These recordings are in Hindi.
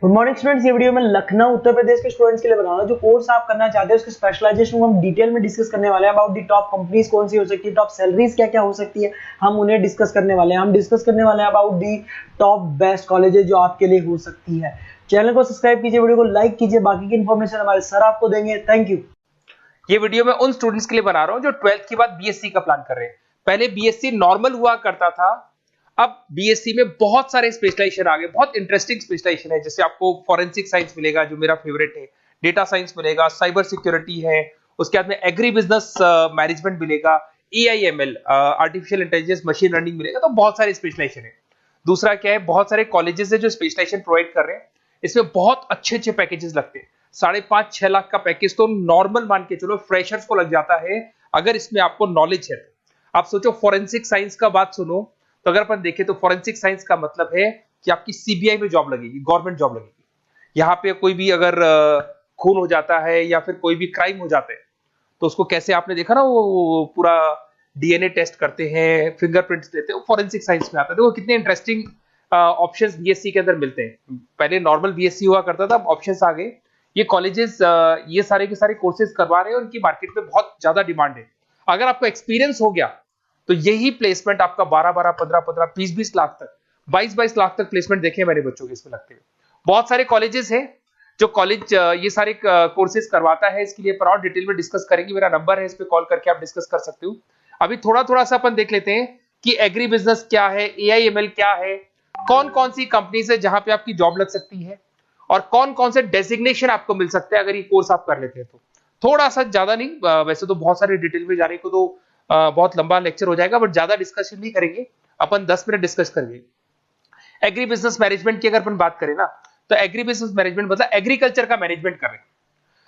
Good morning students. ये वीडियो मैं लखनऊ उत्तर प्रदेश के स्टूडेंट्स के लिए बना रहा हूँ। जो कोर्स आप करना चाहते हैं उसके स्पेशलाइजेशन को हम डिटेल में डिस्कस करने वाले हैं। अबाउट दी टॉप कंपनीज कौन सी हो सकती है, टॉप सैलरीज क्या क्या हो सकती है, हम उन्हें डिस्कस करने वाले हैं। हम डिस्कस करने वाले हैं about the top best colleges जो आपके लिए हो सकती है। चैनल को सब्सक्राइब कीजिए, वीडियो को लाइक कीजिए। बाकी की इन्फॉर्मेशन हमारे सर आपको देंगे। Thank you. ये वीडियो मैं उन स्टूडेंट्स के लिए बना रहा हूं जो 12th के बाद बीएससी का प्लान कर रहे हैं। पहले बीएससी नॉर्मल हुआ करता था, अब बीएससी में बहुत सारे स्पेशलाइजेशन आ गए, बहुत इंटरेस्टिंग स्पेशलाइजेशन है। जैसे आपको फॉरेंसिक साइंस मिलेगा जो मेरा फेवरेट है, डेटा साइंस मिलेगा, साइबर सिक्योरिटी है, उसके बाद में एग्री बिजनेस मैनेजमेंट मिलेगा, AIML artificial intelligence machine learning मिलेगा। तो बहुत सारे स्पेशलाइजेशन है। दूसरा क्या है, बहुत सारे कॉलेजेस है जो स्पेशलाइजेशन प्रोवाइड कर रहे हैं। इसमें बहुत अच्छे अच्छे पैकेजेस लगते हैं। 5.5-6 लाख का पैकेज तो नॉर्मल मान के चलो फ्रेशर्स को लग जाता है, अगर इसमें आपको नॉलेज है तो। आप सोचो फॉरेंसिक साइंस का बात सुनो, तो अगर अपन देखें तो फॉरेंसिक साइंस का मतलब है कि आपकी सीबीआई में जॉब लगेगी, गवर्नमेंट जॉब लगेगी। यहाँ पे कोई भी अगर खून हो जाता है या फिर कोई भी क्राइम हो जाता है, तो उसको कैसे आपने देखा ना, वो पूरा डीएनए टेस्ट करते हैं, फिंगरप्रिंट्स लेते हैं, वो फॉरेंसिक साइंस में आता है। देखो कितने इंटरेस्टिंग ऑप्शंस बीएससी के अंदर मिलते हैं। पहले नॉर्मल बीएससी हुआ करता था, अब ऑप्शंस आ गए। ये कॉलेजेस ये सारे के सारे कोर्सेज करवा रहे हैं और इनकी मार्केट में बहुत ज्यादा डिमांड है। अगर आपको एक्सपीरियंस हो गया तो यही प्लेसमेंट आपका 12-12, 15-15, 20-20 लाख तक, 22-22 लाख तक प्लेसमेंट देखे मैंने बच्चों के इसमें लगते हुए। बहुत सारे कॉलेजेस हैं जो कॉलेज ये सारे कोर्सेज करवाता है। इसके लिए पर और डिटेल में डिस्कस करेंगे। मेरा नंबर है, इस पे कॉल करके आप डिस्कस कर सकते हो। अभी थोड़ा थोड़ा सा अपन देख लेते हैं कि एग्री बिजनेस क्या है, एआईएमएल क्या है, कौन कौन सी कंपनीज है जहां पे आपकी जॉब लग सकती है, और कौन कौन से डेजिग्नेशन आपको मिल सकते हैं अगर ये कोर्स आप कर लेते हैं तो। थोड़ा सा ज्यादा नहीं, वैसे तो बहुत सारे डिटेल में जाने को तो बहुत लंबा लेक्चर हो जाएगा, बट ज्यादा डिस्कशन नहीं करेंगे अपन, 10 मिनट डिस्कस करेंगे। एग्री बिजनेस मैनेजमेंट की अगर अपन बात करें ना, तो एग्री बिजनेस मैनेजमेंट मतलब एग्रीकल्चर का मैनेजमेंट कर रहे हैं।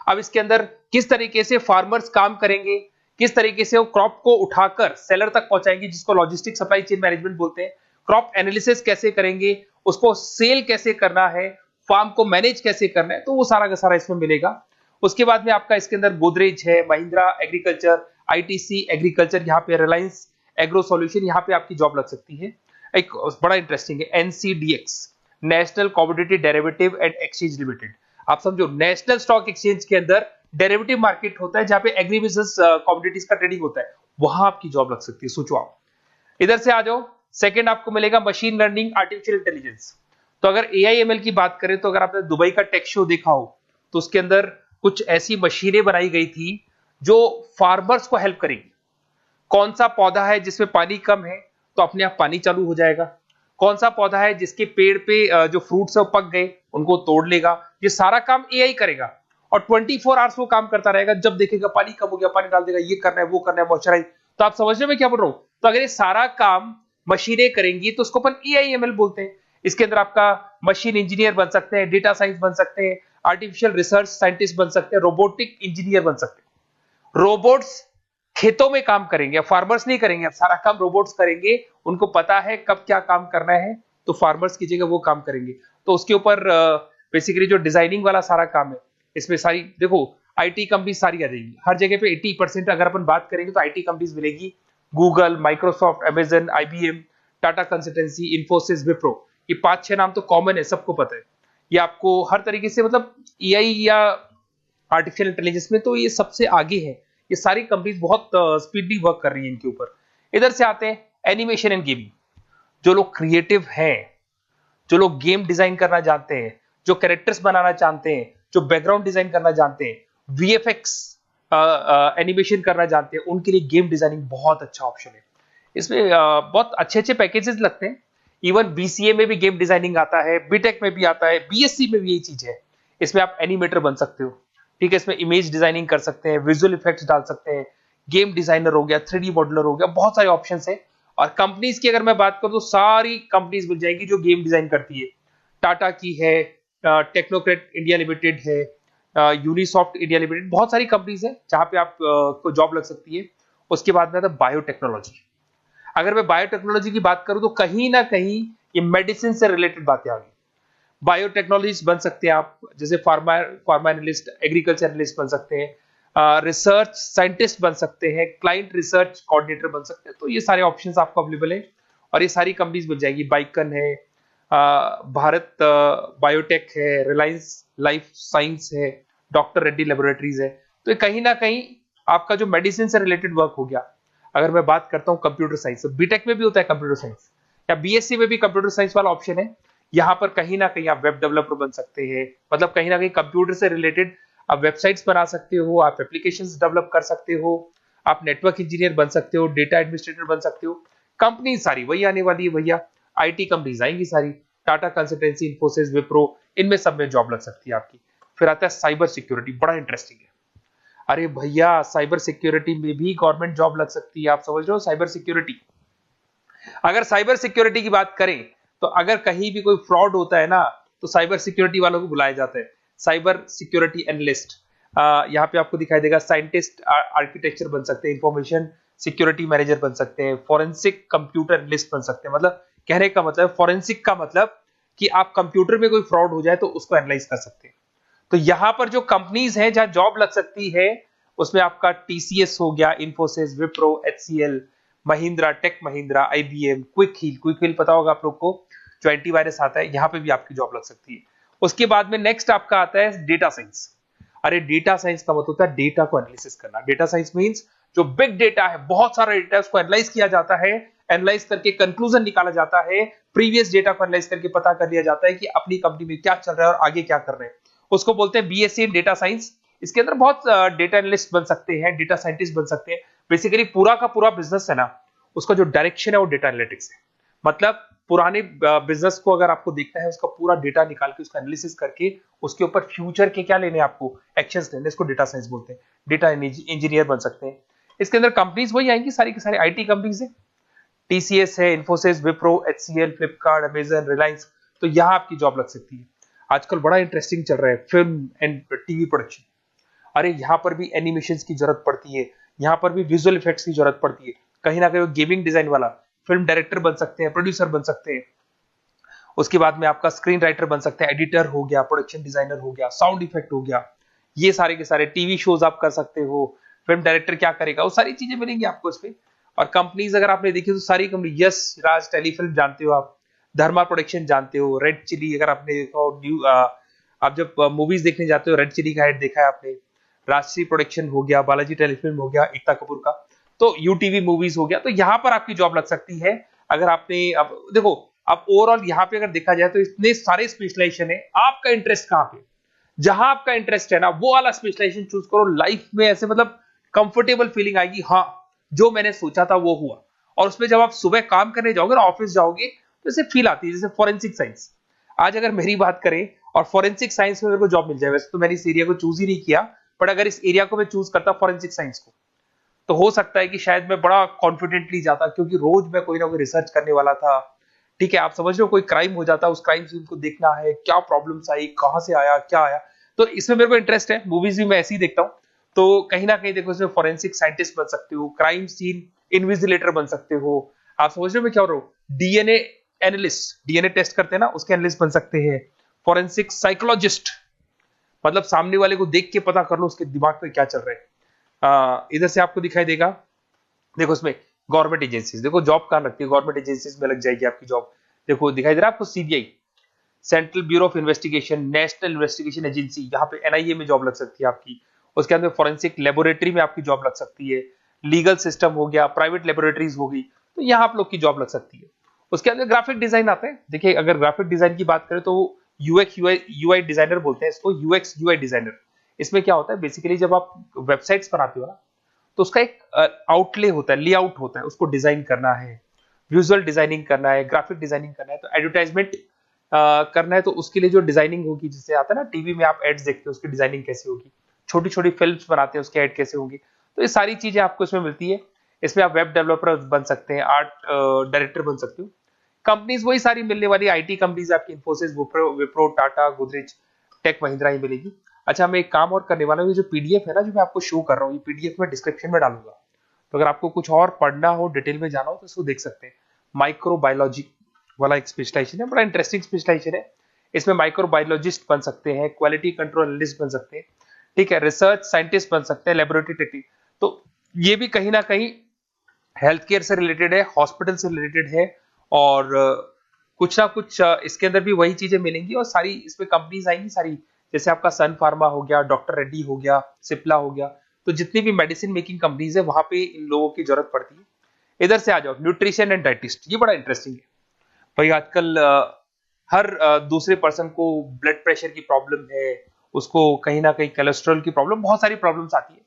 अब इसके अंदर किस तरीके से फार्मर्स काम करेंगे, किस तरीके से वो क्रॉप को उठाकर सेलर तक पहुंचाएंगे, जिसको लॉजिस्टिक सप्लाई चेन मैनेजमेंट बोलते हैं। क्रॉप एनालिसिस कैसे करेंगे, उसको सेल कैसे करना है, फार्म को मैनेज कैसे करना है, तो वो सारा का सारा इसमें मिलेगा। उसके बाद में आपका इसके अंदर गोदरेज है, महिंद्रा एग्रीकल्चर, आईटीसी एग्रीकल्चर, यहाँ पे रिलायंस एग्रो सॉल्यूशन, यहाँ पे आपकी जॉब लग सकती है। एक बड़ा इंटरेस्टिंग है NCDEX, national commodity derivative and exchange limited. आप समझो नेशनल स्टॉक एक्सचेंज के अंदर डेरिवेटिव मार्केट होता है जहां पे एग्री बिजनेस कमोडिटीज का ट्रेडिंग होता है, वहां आपकी जॉब लग सकती है। सोचो आप इधर से आ जाओ। सेकंड आपको मिलेगा मशीन लर्निंग आर्टिफिशियल इंटेलिजेंस। तो अगर एआईएमएल की बात करें, तो अगर आपने दुबई का टेक शो देखा हो, तो उसके अंदर कुछ ऐसी मशीनें बनाई गई थी जो फार्मर्स को हेल्प करेंगी। कौन सा पौधा है जिसमें पानी कम है, तो अपने आप पानी चालू हो जाएगा। कौन सा पौधा है जिसके पेड़ पे जो फ्रूट्स है वो पक गए, उनको तोड़ लेगा। ये सारा काम एआई करेगा और 24 आवर्स वो काम करता रहेगा। जब देखेगा पानी कम हो गया, पानी डाल देगा, ये करना है वो करना है, मॉइस्चराइज। तो आप समझ रहे मैं क्या बोल रहा हूं। तो अगर ये सारा काम मशीनें करेंगी तो उसको अपन एआईएमएल बोलते हैं। इसके अंदर आपका मशीन इंजीनियर बन सकते हैं, डेटा साइंस बन सकते हैं, आर्टिफिशियल रिसर्च साइंटिस्ट बन सकते हैं, रोबोटिक इंजीनियर बन सकते हैं। रोबोट्स खेतों में काम करेंगे, फार्मर्स नहीं करेंगे, अब सारा काम रोबोट्स करेंगे। उनको पता है कब क्या काम करना है, तो फार्मर्स की जगह वो काम करेंगे। तो उसके ऊपर बेसिकली जो डिजाइनिंग वाला सारा काम है, इसमें सारी देखो आईटी कंपनी सारी आ जाएगी। हर जगह पे 80% अगर अपन बात करेंगे तो आईटी कंपनीज मिलेगी। Google, Microsoft, Amazon, IBM, Tata consultancy, Infosys, Wipro, ये 5-6 नाम तो कॉमन है, सबको पता है। ये आपको हर तरीके से मतलब एआई या आर्टिफिशियल इंटेलिजेंस में तो ये सबसे आगे है। ये सारी कंपनीज बहुत स्पीडली वर्क कर रही है इनके ऊपर। इधर से आते हैं एनिमेशन एंड गेमिंग। जो लोग क्रिएटिव हैं, जो लोग गेम डिजाइन करना जानते हैं, जो कैरेक्टर्स बनाना चाहते हैं, जो बैकग्राउंड डिजाइन करना जानते हैं, वीएफएक्स एनिमेशन करना जानते हैं, उनके लिए गेम डिजाइनिंग बहुत अच्छा ऑप्शन है। इसमें बहुत अच्छे अच्छे पैकेजेस लगते हैं। इवन बीसीए में भी गेम डिजाइनिंग आता है, बीटेक में भी आता है, बीएससी में भी यही चीज है। इसमें आप एनिमेटर बन सकते हो, ठीक है। इसमें इमेज डिजाइनिंग कर सकते हैं, विजुअल इफेक्ट्स डाल सकते हैं, गेम डिजाइनर हो गया, 3D मॉडलर हो गया, बहुत सारे ऑप्शंस हैं। और कंपनीज की अगर मैं बात करूं तो सारी कंपनीज मिल जाएंगी जो गेम डिजाइन करती है। टाटा की है, टेक्नोक्रेट इंडिया लिमिटेड है, यूनिसॉफ्ट इंडिया लिमिटेड, बहुत सारी कंपनीज है जहां पे आप को जॉब लग सकती है। उसके बाद में आता है बायोटेक्नोलॉजी। अगर मैं बायोटेक्नोलॉजी की बात करूं तो कहीं ना कहीं ये मेडिसिन से रिलेटेड बातें आ गई। बायोटेक्नोलॉजिस्ट बन सकते हैं आप, जैसे फार्मा एनालिस्ट, एग्रीकल्चर एनालिस्ट बन सकते हैं, रिसर्च साइंटिस्ट बन सकते हैं, क्लाइंट रिसर्च कोऑर्डिनेटर बन सकते हैं। तो ये सारे ऑप्शंस आपको अवेलेबल है और ये सारी कंपनीज मिल जाएगी। बाइकन है, भारत बायोटेक है, रिलायंस लाइफ साइंस है, डॉक्टर रेड्डी लेबोरेटरीज है। तो ये कहीं ना कहीं आपका जो मेडिसिन से रिलेटेड वर्क हो गया। अगर मैं बात करता हूँ कंप्यूटर साइंस, तो बीटेक में भी होता है कंप्यूटर साइंस, या बीएससी में भी कंप्यूटर साइंस वाला ऑप्शन है। यहाँ पर कहीं ना कहीं आप वेब डेवलपर बन सकते हैं, मतलब कहीं ना कहीं कंप्यूटर से रिलेटेड आप वेबसाइट्स बना सकते हो, आप एप्लीकेशंस डेवलप कर सकते हो, आप नेटवर्क इंजीनियर बन सकते हो, डेटा एडमिनिस्ट्रेटर बन सकते हो। कंपनी सारी वही आने वाली है भैया, आईटी कंपनीज आएंगी सारी, टाटा कंसल्टेंसी, इन्फोसिस, विप्रो, इनमें सब में जॉब लग सकती है आपकी। फिर आता है साइबर सिक्योरिटी, बड़ा इंटरेस्टिंग है। अरे भैया साइबर सिक्योरिटी में भी गवर्नमेंट जॉब लग सकती है, आप समझ रहे हो। साइबर सिक्योरिटी, अगर साइबर सिक्योरिटी की बात करें तो अगर कहीं भी कोई फ्रॉड होता है ना, तो साइबर सिक्योरिटी वालों को बुलाया जाता है, साइबर सिक्योरिटी एनालिस्ट। यहाँ पे आपको दिखाई देगा, साइंटिस्ट आर्किटेक्चर बन सकते हैं, इंफॉर्मेशन सिक्योरिटी मैनेजर बन सकते हैं, फॉरेंसिक कंप्यूटर एनालिस्ट बन सकते हैं। मतलब कहने का मतलब, फॉरेंसिक का मतलब कि आप कंप्यूटर में कोई फ्रॉड हो जाए तो उसको एनालाइज कर सकते हैं। तो यहां पर जो कंपनीज हैं जहां जॉब लग सकती है, उसमें आपका टीसीएस हो गया, Infosys, Wipro, HCL, Mahindra, tech Mahindra, IBM, Quick Heal पता होगा आप लोग को, जो एंटीवायरस आता है, यहां पे भी आपकी जॉब लग सकती है। उसके बाद में नेक्स्ट आपका आता है डेटा साइंस। अरे डेटा साइंस का मतलब होता है डेटा को एनालिसिस करना। डेटा साइंस मींस जो बिग डेटा है, बहुत सारा डेटा है, उसको एनालाइज किया जाता है, एनालाइज करके कंक्लूजन निकाला जाता है, प्रीवियस डेटा को एनालाइज करके पता कर लिया जाता है कि अपनी कंपनी में क्या चल रहा है और आगे क्या कर रहे हैं। उसको बोलते हैं बीएससी इन डेटा साइंस। इसके अंदर बहुत डेटा एनालिस्ट बन सकते हैं, डेटा साइंटिस्ट बन सकते हैं। बेसिकली पूरा का पूरा बिजनेस है ना, उसका जो डायरेक्शन है वो डेटा एनालिटिक्स है। मतलब पुराने बिजनेस को अगर आपको देखना है, उसका पूरा डेटा निकाल के उसका एनालिसिस करके उसके ऊपर फ्यूचर के क्या लेने हैं आपको, एक्शंस लेने, इसको डेटा साइंस बोलते हैं। डेटा इंजीनियर बन सकते हैं। इसके अंदर कंपनीज वही आएंगी, सारी की सारी आईटी कंपनीज है, टीसीएस है, इन्फोसिस, विप्रो, एचसीएल, फ्लिपकार्ट, अमेजन, रिलायंस। तो यहां आपकी जॉब लग सकती है। आजकल बड़ा इंटरेस्टिंग चल रहा है फिल्म एंड टीवी प्रोडक्शन। अरे यहाँ पर भी एनिमेशंस की जरूरत पड़ती है, यहाँ पर भी विजुअल इफेक्ट्स की जरूरत पड़ती है। कहीं ना कहीं गेमिंग डिजाइन वाला फिल्म डायरेक्टर बन सकते हैं, प्रोड्यूसर बन सकते हैं। उसके बाद में आपका स्क्रीन राइटर बन सकते हैं, एडिटर हो गया, प्रोडक्शन डिजाइनर हो गया, साउंड इफेक्ट हो गया, ये सारे के सारे टीवी शोज आप कर सकते हो। फिल्म डायरेक्टर क्या करेगा, वो सारी चीजें मिलेंगी आपको इसमें। और कंपनीज अगर आपने देखी तो सारी कंपनी, यस राज टेलीफिल्म जानते हो आप, धर्मा प्रोडक्शन जानते हो, रेड चिली अगर आपने आप जब मूवीज देखने जाते हो, रेड चिली का हेड देखा है आपने, राजश्री प्रोडक्शन हो गया, बालाजी टेलीफिल्म हो गया, एकता कपूर का, तो यूटीवी मूवीज हो गया। तो यहां पर आपकी जॉब लग सकती है। अगर आपने, अब देखो, अब ओवरऑल यहाँ पे अगर देखा जाए तो इतने सारे स्पेशलाइजेशन है, आपका इंटरेस्ट कहाँ पे, जहां आपका इंटरेस्ट है ना, वो वाला स्पेशलाइजेशन चूज करो। लाइफ में ऐसे मतलब कंफर्टेबल फीलिंग आएगी, हाँ जो मैंने सोचा था वो हुआ। और उसमें जब आप सुबह काम करने जाओगे ना, ऑफिस जाओगे, तो ऐसे फील आती है जैसे फॉरेंसिक साइंस। आज अगर मेरी बात करें और फॉरेंसिक साइंस में मेरे को जॉब मिल जाए, वैसे तो मैंने इस एरिया को चूज ही नहीं किया, बट अगर इस एरिया को मैं चूज करता फॉरेंसिक साइंस को, तो हो सकता है कि शायद मैं बड़ा कॉन्फिडेंटली जाता, क्योंकि रोज मैं कोई ना कोई रिसर्च करने वाला था। ठीक है, आप समझ रहे हो, कोई क्राइम हो जाता, उस क्राइम सीन को देखना है, क्या प्रॉब्लम्स आई, कहां से आया, क्या आया। तो इसमें मेरे को इंटरेस्ट है, मूवीज भी मैं ऐसे ही देखता हूँ। तो कहीं ना कहीं देखो, इसमें फॉरेंसिक साइंटिस्ट बन सकते हो, क्राइम सीन इन्विजिलेटर बन सकते हो। आप समझ रहे हो मैं क्या हो रहा हूँ, डीएनए एनालिस्ट, डीएनए टेस्ट करते हैं ना, उसके एनालिस्ट बन सकते हैं। फॉरेंसिक साइकोलॉजिस्ट, मतलब सामने वाले को देख के पता कर लो उसके दिमाग में क्या चल रहा है। इधर से आपको दिखाई देगा, देखो इसमें गवर्नमेंट एजेंसीज, देखो जॉब कहां लगती है, गवर्नमेंट एजेंसीज में लग जाएगी आपकी जॉब। देखो दिखाई दे रहा है आपको, CBI, central bureau of investigation, national investigation agency, यहाँ पे एनआईए में जॉब लग सकती है आपकी। उसके अंदर फॉरेंसिक लेबोरेटरी में आपकी जॉब लग सकती है। लीगल सिस्टम हो गया, प्राइवेट लेबोरेटरीज हो गई, तो यहाँ आप लोग की जॉब लग सकती है। उसके अंदर ग्राफिक डिजाइन आते हैं। देखिए अगर ग्राफिक डिजाइन की बात करें तो यूएक्स यूआई डिजाइनर बोलते हैं इसको, यूएक्स यूआई डिजाइनर। इसमें क्या होता है, बेसिकली जब आप वेबसाइट्स बनाते हो ना, तो उसका एक आउटले होता है, लेआउट होता है, उसको डिजाइन करना है, विजुअल डिजाइनिंग करना है, ग्राफिक डिजाइनिंग करना है, तो एडवर्टाइजमेंट करना है, तो उसके लिए जो डिजाइनिंग होगी, जिससे आता है ना टीवी में आप एड्स देखते हो, उसकी डिजाइनिंग कैसे होगी, छोटी छोटी फिल्म्स बनाते हैं उसके एड कैसे होंगी, तो ये सारी चीजें आपको इसमें मिलती है। इसमें आप वेब डेवलपर बन सकते हैं, आर्ट डायरेक्टर बन सकते हो। कंपनीज वही सारी मिलने वाली, आईटी कंपनीज आपकी, इन्फोसिस, विप्रो, टाटा, गोदरेज, टेक महिंद्रा ही मिलेगी। अच्छा, मैं एक काम और करने वाला हूँ, ये जो पीडीएफ है ना जो मैं आपको शो कर रहा हूँ, ये पीडीएफ में डिस्क्रिप्शन में डालूंगा, तो अगर आपको कुछ और पढ़ना हो, डिटेल में जाना हो, तो इसको देख सकते हैं। माइक्रोबायोलॉजी वाला एक स्पेशलाइजेशन है, बड़ा इंटरेस्टिंग स्पेशलाइजेशन है। इसमें माइक्रोबायोलॉजिस्ट बन सकते हैं, क्वालिटी कंट्रोल एनालिस्ट बन सकते हैं, ठीक है, रिसर्च साइंटिस्ट बन सकते हैं, लेबोरेटरी टेक्निक। तो ये भी कहीं ना कहीं हेल्थ केयर से रिलेटेड है, हॉस्पिटल से रिलेटेड है, और कुछ ना कुछ इसके अंदर भी वही चीजें मिलेंगी और सारी इसमें कंपनीज आएंगी सारी, जैसे आपका सन फार्मा हो गया, डॉक्टर रेड्डी हो गया, सिप्ला हो गया, तो जितनी भी मेडिसिन मेकिंग कंपनीज है वहां पे इन लोगों की जरूरत पड़ती है। इधर से आ जाओ, न्यूट्रिशन एंड डाइटिस्ट, ये बड़ा इंटरेस्टिंग है भाई। आजकल हर दूसरे पर्सन को ब्लड प्रेशर की प्रॉब्लम है, उसको कहीं ना कहीं कोलेस्ट्रॉल की प्रॉब्लम, बहुत सारी प्रॉब्लम्स आती है।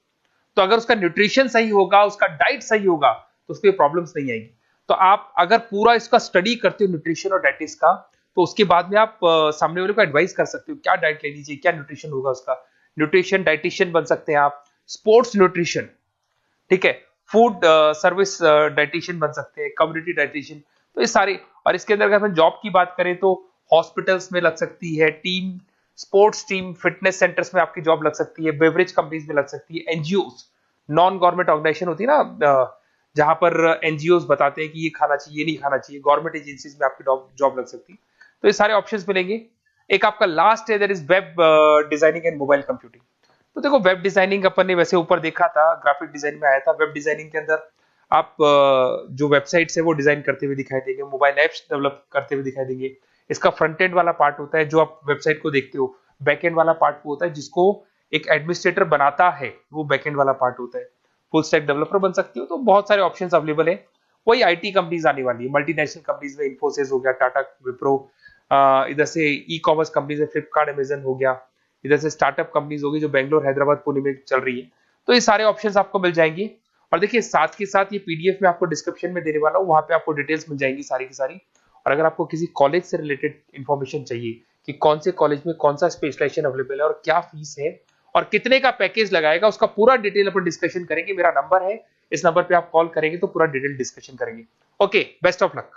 तो अगर उसका न्यूट्रिशन सही होगा, उसका डाइट सही होगा, तो उसको ये प्रॉब्लम्स नहीं आएगी। तो आप अगर पूरा इसका स्टडी करते हो न्यूट्रिशन और डाइटिस का, तो उसके बाद में आप सामने वाले को एडवाइस कर सकते हो क्या डाइट लेनी चाहिए, क्या न्यूट्रिशन होगा उसका। न्यूट्रिशन डाइटिशियन बन सकते हैं आप, स्पोर्ट्स न्यूट्रिशन, ठीक है, फूड सर्विस डाइटिशियन बन सकते हैं, कम्युनिटी डाइटिशियन, तो ये सारे। और इसके अंदर अगर हम जॉब की बात करें तो हॉस्पिटल्स में लग सकती है, team sports team fitness centres में आपकी जॉब लग सकती है, बेवरेज कंपनीज में लग सकती है, एनजीओस नॉन गवर्नमेंट ऑर्गेनाइजेशन होती है ना, जहां पर एनजीओस बताते हैं कि ये खाना चाहिए, ये नहीं खाना चाहिए, गवर्नमेंट एजेंसीज में आपकी जॉब लग सकती है। तो ये सारे ऑप्शंस मिलेंगे। एक आपका लास्ट है, that is web designing and mobile computing. तो देखो वेब डिजाइनिंग अपन ने वैसे ऊपर देखा था, ग्राफिक डिजाइन में आया था। वेब डिजाइनिंग के अंदर आप जो वेबसाइट्स है वो डिजाइन करते हुए दिखाई देंगे, मोबाइल एप्स डेवलप करते हुए दिखाई देंगे। इसका फ्रंट एंड वाला पार्ट होता है जो आप वेबसाइट को देखते हो, बैक एंड वाला पार्ट वो होता है जिसको एक एडमिनिस्ट्रेटर बनाता है, वो बैक एंड वाला पार्ट होता है। फुल स्टैक डेवलपर बन सकते हो। तो बहुत सारे ऑप्शंस अवेलेबल है। वही आईटी कंपनीज आने वाली है, मल्टीनेशनल कंपनीज में इन्फोसिस हो गया, टाटा, विप्रो, इधर से ई कॉमर्स कंपनीज में फ्लिपकार्ट, अमेजन हो गया, इधर से स्टार्टअप कंपनीज होगी जो बेंगलोर, हैदराबाद, पुणे में चल रही है। तो ये सारे ऑप्शंस आपको मिल जाएंगे। और देखिए साथ के साथ ये पीडीएफ में आपको डिस्क्रिप्शन में देने वाला हूँ, वहां पे आपको डिटेल्स मिल जाएंगी सारी की सारी। और अगर आपको किसी कॉलेज से रिलेटेड इन्फॉर्मेशन चाहिए कि कौन से कॉलेज में कौन सा स्पेशलाइजेशन अवेलेबल है और क्या फीस है और कितने का पैकेज लगाएगा, उसका पूरा डिटेल अपन डिस्कशन करेंगे। मेरा नंबर है, इस नंबर पे आप कॉल करेंगे तो पूरा डिटेल डिस्कशन करेंगे। Okay, best of luck.